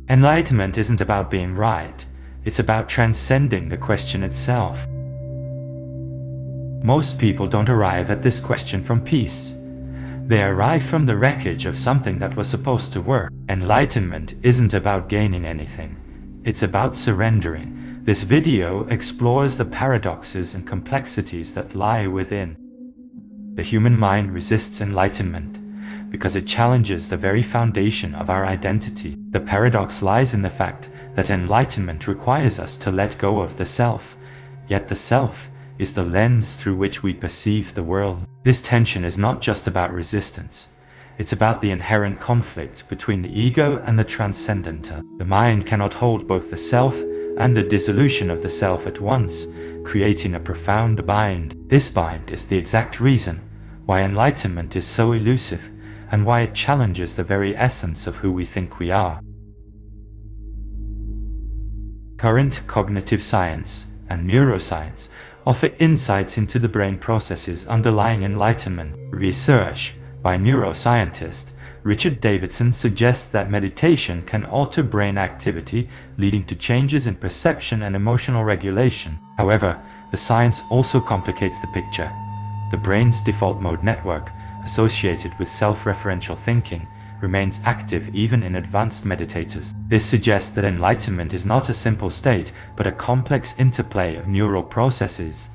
Enlightenment isn't about being right, it's about transcending the question itself. Most people don't arrive at this question from peace. They arrive from the wreckage of something that was supposed to work. Enlightenment isn't about gaining anything, it's about surrendering. This video explores the paradoxes and complexities that lie within. The human mind resists enlightenment because it challenges the very foundation of our identity. The paradox lies in the fact that enlightenment requires us to let go of the self, yet the self is the lens through which we perceive the world. This tension is not just about resistance, it's about the inherent conflict between the ego and the transcendent. The mind cannot hold both the self and the dissolution of the self at once, creating a profound bind. This bind is the exact reason why enlightenment is so elusive, and why it challenges the very essence of who we think we are. Current cognitive science and neuroscience offer insights into the brain processes underlying enlightenment. Research by neuroscientist Richard Davidson suggests that meditation can alter brain activity, leading to changes in perception and emotional regulation. However, the science also complicates the picture. The brain's default mode network, associated with self-referential thinking, remains active even in advanced meditators. This suggests that enlightenment is not a simple state, but a complex interplay of neural processes.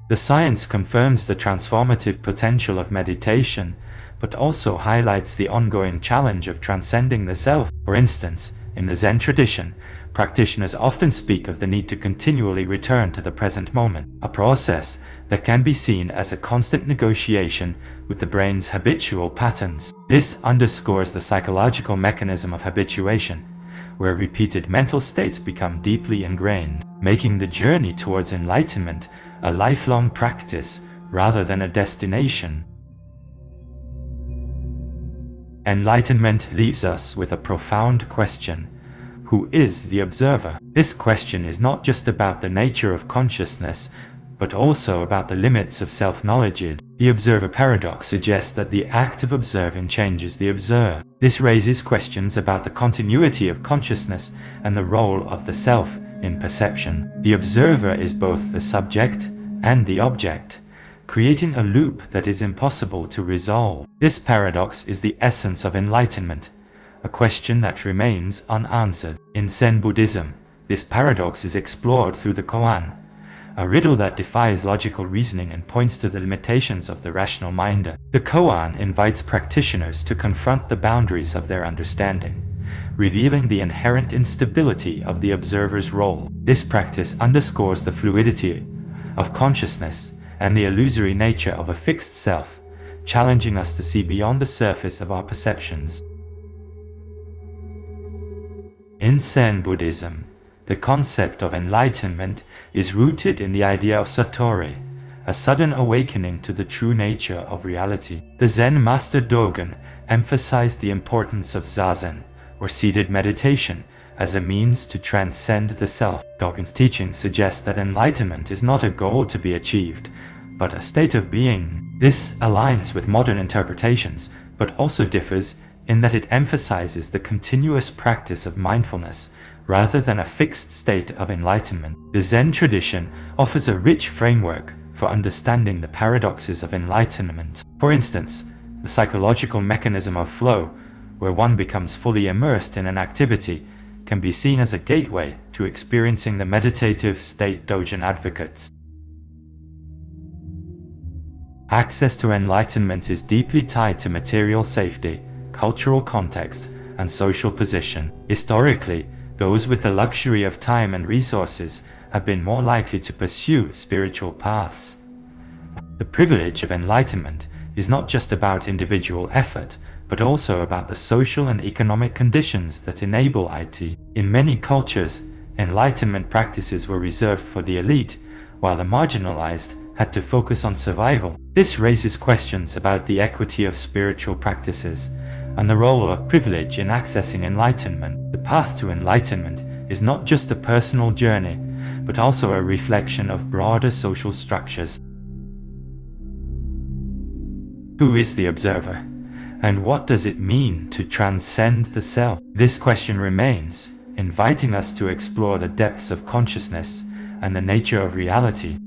The science confirms the transformative potential of meditation, but also highlights the ongoing challenge of transcending the self. For instance, in the Zen tradition, practitioners often speak of the need to continually return to the present moment, a process that can be seen as a constant negotiation with the brain's habitual patterns. This underscores the psychological mechanism of habituation, where repeated mental states become deeply ingrained, making the journey towards enlightenment a lifelong practice rather than a destination. Enlightenment leaves us with a profound question. Who is the observer? This question is not just about the nature of consciousness, but also about the limits of self-knowledge. The observer paradox suggests that the act of observing changes the observed. This raises questions about the continuity of consciousness and the role of the self in perception. The observer is both the subject and the object, creating a loop that is impossible to resolve. This paradox is the essence of enlightenment, a question that remains unanswered. In Zen Buddhism, this paradox is explored through the koan, a riddle that defies logical reasoning and points to the limitations of the rational mind. The koan invites practitioners to confront the boundaries of their understanding, revealing the inherent instability of the observer's role. This practice underscores the fluidity of consciousness and the illusory nature of a fixed self, challenging us to see beyond the surface of our perceptions. In Zen Buddhism, the concept of enlightenment is rooted in the idea of satori, a sudden awakening to the true nature of reality. The Zen master Dogen emphasized the importance of zazen, or seated meditation, as a means to transcend the self. Dogen's teachings suggest that enlightenment is not a goal to be achieved, but a state of being. This aligns with modern interpretations, but also differs in that it emphasizes the continuous practice of mindfulness rather than a fixed state of enlightenment. The Zen tradition offers a rich framework for understanding the paradoxes of enlightenment. For instance, the psychological mechanism of flow, where one becomes fully immersed in an activity, can be seen as a gateway to experiencing the meditative state Dogen advocates. Access to enlightenment is deeply tied to material safety, cultural context, and social position. Historically, those with the luxury of time and resources have been more likely to pursue spiritual paths. The privilege of enlightenment is not just about individual effort, but also about the social and economic conditions that enable it. In many cultures, enlightenment practices were reserved for the elite, while the marginalized had to focus on survival. This raises questions about the equity of spiritual practices and the role of privilege in accessing enlightenment. The path to enlightenment is not just a personal journey, but also a reflection of broader social structures. Who is the observer? And what does it mean to transcend the self? This question remains, inviting us to explore the depths of consciousness and the nature of reality.